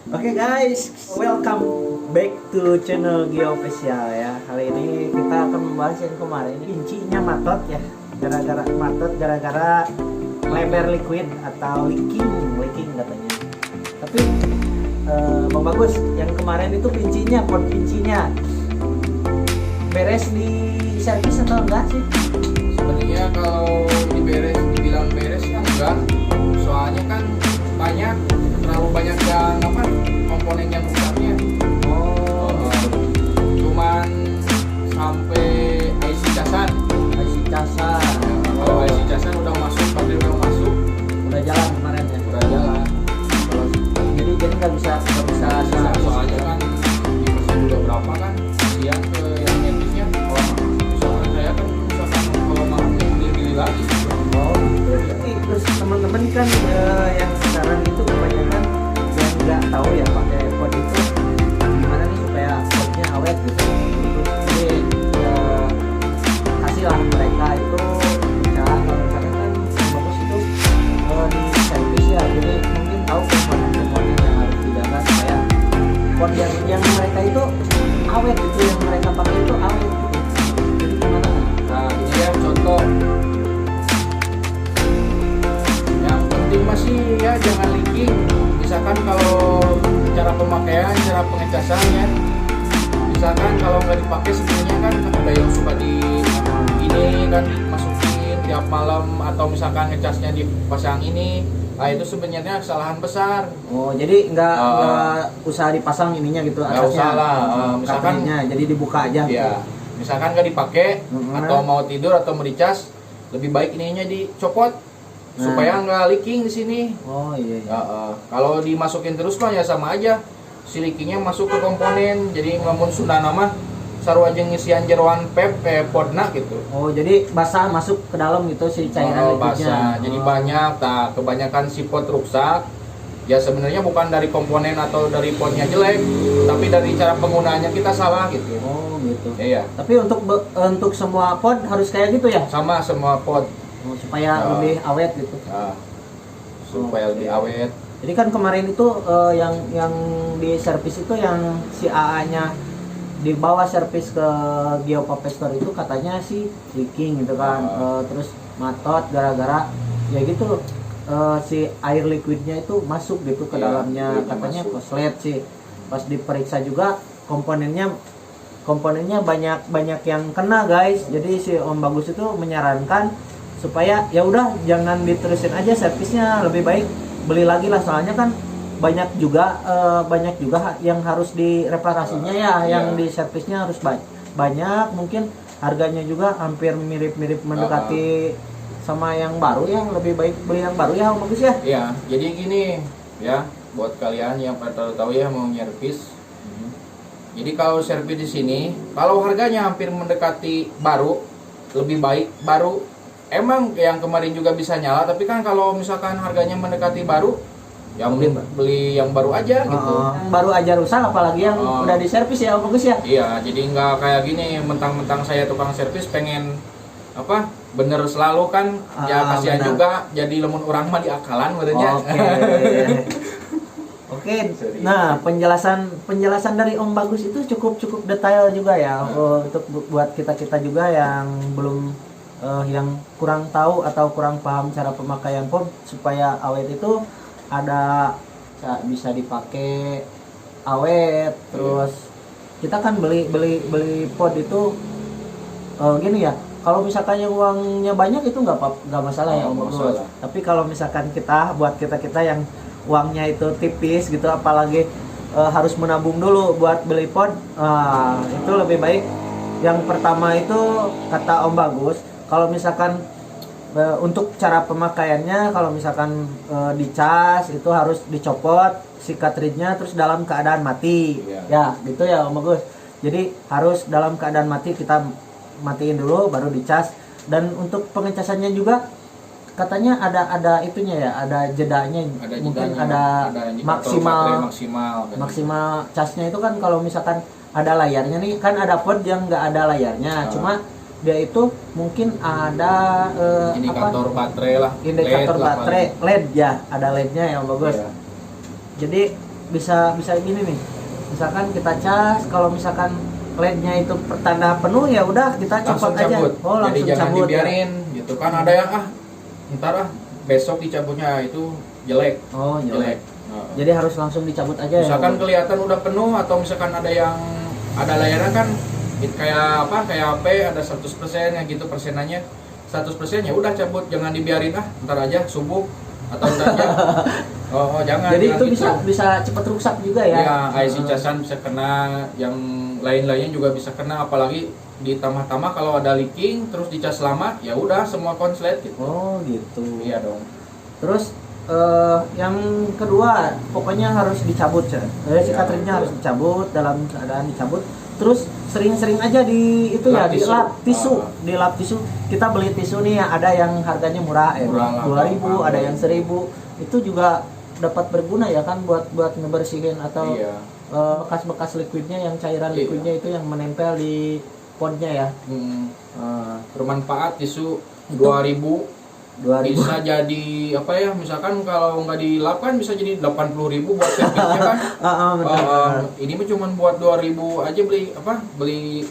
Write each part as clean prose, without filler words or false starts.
Oke guys, welcome back to channel Gio Official ya. Kali ini kita akan membahas yang kemarin, pincinya matot ya. Gara-gara lebar liquid atau leaking katanya. Tapi Bang Bagus, yang kemarin itu pot pincinya beres di servis atau enggak sih? Sebenarnya kalau dibilang beres ya enggak, soalnya kan terlalu banyak yang komponen yang rusaknya. Cuman sampai IC casan. Kalau IC casan udah masuk, baterai udah masuk, Udah jalan kemarin ya? udah jalan. Jadi nggak bisa Soalnya kan di persen juga berapa kan siang ke yang medisnya. Soalnya saya kan misalkan kalau mau beli lagi. Oh, gitu. Terus teman-teman kan yang sekarang itu kebanyakan yang nggak tahu ya pakai pot itu gimana nih supaya potnya awet gitu. Jadi kasih lah mereka itu cara kalau misalnya kan bagus itu di servis ya. Jadi mungkin tahu komponen yang harus dijaga supaya pot yang mereka itu awet gitu, yang mereka pakai itu awet gitu. Jadi gimana kan? Nah, ini ya contoh. Yang penting masih ya jangan leaking. Misalkan kalau cara pemakaian, cara pengecasannya, misalkan kalau nggak dipakai sebenarnya kan ada yang suka ini kan dimasukin tiap malam atau misalkan ngecasnya dipasang ini. Nah itu sebenarnya kesalahan besar. Oh, jadi nggak usah dipasang ininya gitu Nggak usah lah. Misalkan jadi dibuka aja. ya, misalkan nggak dipakai atau mau tidur atau mau dicas, lebih baik ininya dicopot supaya nggak leaking di sini. Oh iya. Kalau dimasukin terus mah ya sama aja, si leakingnya masuk ke komponen. Jadi ngelamun Sundana mah sarua jeung ngisian jeroan podna gitu. Oh, jadi basah masuk ke dalam gitu si cairan liquidnya. Basah. Jadi banyak. Nah, kebanyakan si pot rusak. Ya sebenarnya bukan dari komponen atau dari potnya jelek, tapi dari cara penggunaannya kita salah gitu. Oh, gitu. Iya. Tapi untuk semua pot harus kayak gitu ya? Sama semua pot. Oh, supaya lebih awet gitu. Supaya lebih awet. Jadi kan kemarin itu yang di servis itu yang si AA-nya dibawa servis ke Geopop Store itu katanya sih leaking gitu kan. Terus matot gara-gara ya gitu si air liquidnya itu masuk gitu ke dalamnya, katanya koslet sih. Pas diperiksa juga komponennya banyak yang kena guys. Jadi si Om Bagus itu menyarankan supaya ya udah jangan diterusin aja servisnya, lebih baik beli lagi lah, soalnya kan banyak juga yang harus direparasinya ya, yang di servisnya harus banyak, mungkin harganya juga hampir mirip-mirip mendekati sama yang baru ya, lebih baik beli yang baru ya Om Bagus ya. Iya, jadi gini ya, buat kalian yang pada tahu ya mau nyervis. Jadi kalau servis di sini, kalau harganya hampir mendekati baru, lebih baik baru. Emang yang kemarin juga bisa nyala, tapi kan kalau misalkan harganya mendekati baru, ya beli yang baru aja gitu. Baru aja rusak apalagi yang udah diservis ya Om Bagus ya. Iya, jadi nggak kayak gini mentang-mentang saya tukang servis pengen bener selalu kan, ya kasihan juga jadi lemun orang mah diakalan merenya. Oke. Nah, penjelasan dari Om Bagus itu cukup detail juga ya, untuk buat kita juga yang belum yang kurang tahu atau kurang paham cara pemakaian pot supaya awet itu ada bisa dipakai awet. Terus kita kan beli pot itu gini ya, kalau misalkan yang uangnya banyak itu nggak masalah ya Om Bagus. Tapi kalau misalkan buat kita yang uangnya itu tipis gitu, apalagi harus menabung dulu buat beli pot, itu lebih baik yang pertama itu kata Om Bagus, kalau misalkan untuk cara pemakaiannya, kalau misalkan dicas itu harus dicopot si cartridge-nya terus dalam keadaan mati. Ya gitu ya Om Bagus. Jadi harus dalam keadaan mati, kita matiin dulu baru dicas. Dan untuk pengecasannya juga katanya ada itunya ya, ada jedanya, mungkin ada maksimal casnya itu kan. Kalau misalkan ada layarnya nih, kan ada pot yang nggak ada layarnya, cuma dia itu mungkin ada indikator baterai lah, indikator LED baterai LED ya, ada LED-nya yang bagus. Ya. Jadi bisa gini nih. Misalkan kita cas, kalau misalkan LED-nya itu pertanda penuh ya udah kita Langsung copot aja. cabut. Oh, Jadi langsung jangan cabut. dibiarin gitu kan, ada yang ntar besok dicabutnya itu jelek. Oh, jelek. Nah, Jadi harus langsung dicabut aja misalkan ya. kelihatan udah penuh atau misalkan ada yang ada layanan kan kayak HP ada 100% yang gitu persenannya 100% ya udah cabut, jangan dibiarin ntar aja subuh atau ntar aja. Jangan. Jadi itu gitu. bisa cepat rusak juga ya. Ya, IC casan bisa kena, yang lain-lainnya juga bisa kena, apalagi ditambah-tambah kalau ada leaking terus dicas lama, ya udah semua konslet gitu. Oh, gitu. Iya dong. Terus yang kedua pokoknya harus dicabut ya. Si Ya, cartridge-nya betul. harus dicabut, dalam keadaan dicabut. Terus sering-sering aja di itu ya, Lap di tisu. lap tisu, Ah. di lap tisu. Kita beli tisu nih yang ada yang harganya murah ya, Murah lah, 2.000, gampang. ada yang 1.000. Itu juga dapat berguna ya kan buat ngebersihin atau Iya. bekas-bekas liquidnya, yang cairan Iya. liquidnya itu yang menempel di podnya ya. Bermanfaat tisu Itu 2.000 2.000. bisa jadi apa ya, misalkan kalau nggak dilap kan bisa jadi 80.000 buat packing-nya kan. Benar. Ini mah cuma buat 2.000 aja beli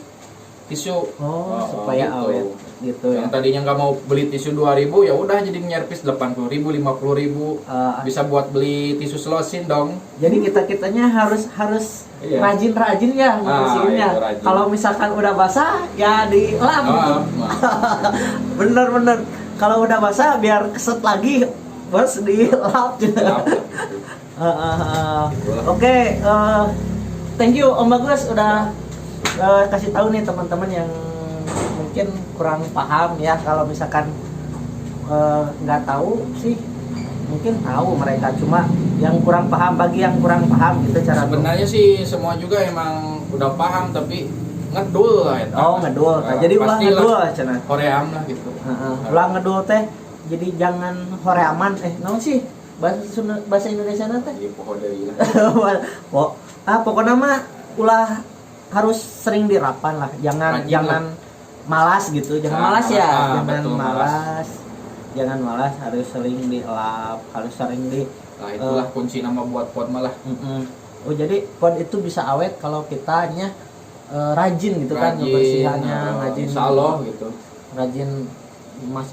tisu. Supaya gitu. awet gitu ya. Yang tadinya nggak mau beli tisu 2.000 ya udah jadi nyerpis 80.000, 50.000. Bisa buat beli tisu selosin dong. Jadi kitanya harus Iya. rajin-rajin ya ngebersihinnya. itu rajin. Kalau misalkan udah basah ya dilap gitu. Bener-bener. Kalau udah basah biar keset lagi, bos dilap. Lap, gitu. Oke, thank you Om Bagus udah kasih tahu nih teman-teman yang mungkin kurang paham ya. Kalau misalkan nggak tahu sih, mungkin tahu mereka, cuma yang kurang paham, bagi yang kurang paham gitu cara. Sebenarnya sih semua juga emang udah paham tapi ngedul lah ya. Ngedul. Jadi ulah Pastilah ngedul cenah. Koream lah gitu. Ulah ngedul teh. Jadi jangan horeaman naon sih bahasa Indonesia teh? Iya pohon dari lah. Pokoknya mah ulah harus sering dirapan lah. Rajin Jangan malas gitu. Jangan malas ya. Jangan betul, malas. Jangan malas, harus sering dilap, harus sering di. Nah itulah kunci nama buat pot malah. Oh jadi pod itu bisa awet kalau kitanya rajin gitu kan ngebersihannya, rajin. Insya Allah gitu. Rajin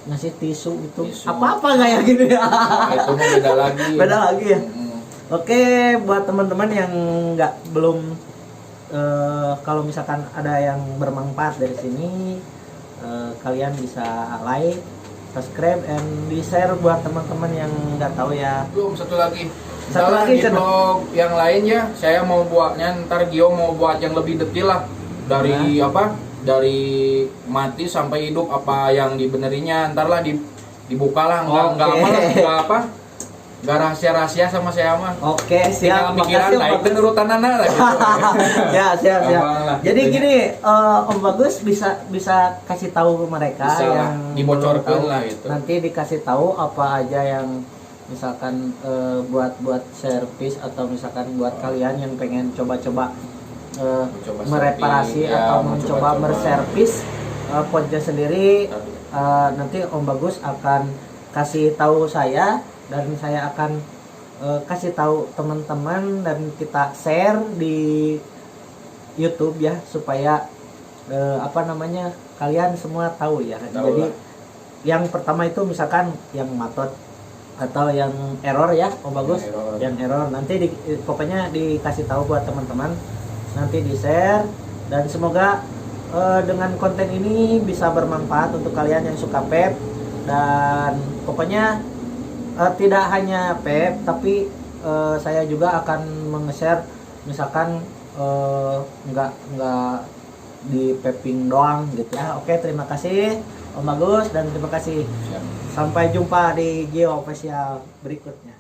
ngasih tisu gitu. Tisu. Apa kayak gitu ya. Itu mah beda lagi. Beda lagi ya. Oke, buat teman-teman yang belum kalau misalkan ada yang bermanfaat dari sini, kalian bisa like, subscribe, and di share buat teman-teman yang nggak tahu ya. Belum satu lagi. Satu Ntar lagi, di Cen. vlog yang lain ya, saya mau buatnya ntar Gio mau buat yang lebih detail lah. Dari dari mati sampai hidup apa yang dibenerinya, ntar lah dibuka lah, nggak nggak rahasia sama saya mah. Oke, siap. Tinggal pikiran Makasih, Om naik Bagus. dan urutan anak lah gitu. Ya, siap. Gampang lah, Jadi gitu. gini, Om Bagus bisa kasih tahu ke mereka Bisa lah, yang dibocorkan belum tahu. lah gitu. Nanti dikasih tahu apa aja yang misalkan buat servis atau misalkan buat kalian yang pengen coba-coba Mencoba mereparasi servis, ya, atau mau mencoba coba-coba. merservis podnya sendiri. Nanti Om Bagus akan kasih tahu saya, dan saya akan kasih tahu teman-teman, dan kita share di YouTube ya, supaya kalian semua tahu ya. Tahu Jadi lah. yang pertama itu misalkan yang matot atau yang error ya Om Bagus, yang error nanti pokoknya dikasih tahu buat teman-teman, nanti di share, dan semoga dengan konten ini bisa bermanfaat untuk kalian yang suka PEP, dan pokoknya tidak hanya PEP tapi saya juga akan meng-share misalkan nggak di peping doang gitu ya. Oke, terima kasih Om Bagus, dan terima kasih. Siap. Sampai jumpa di Gio Official berikutnya.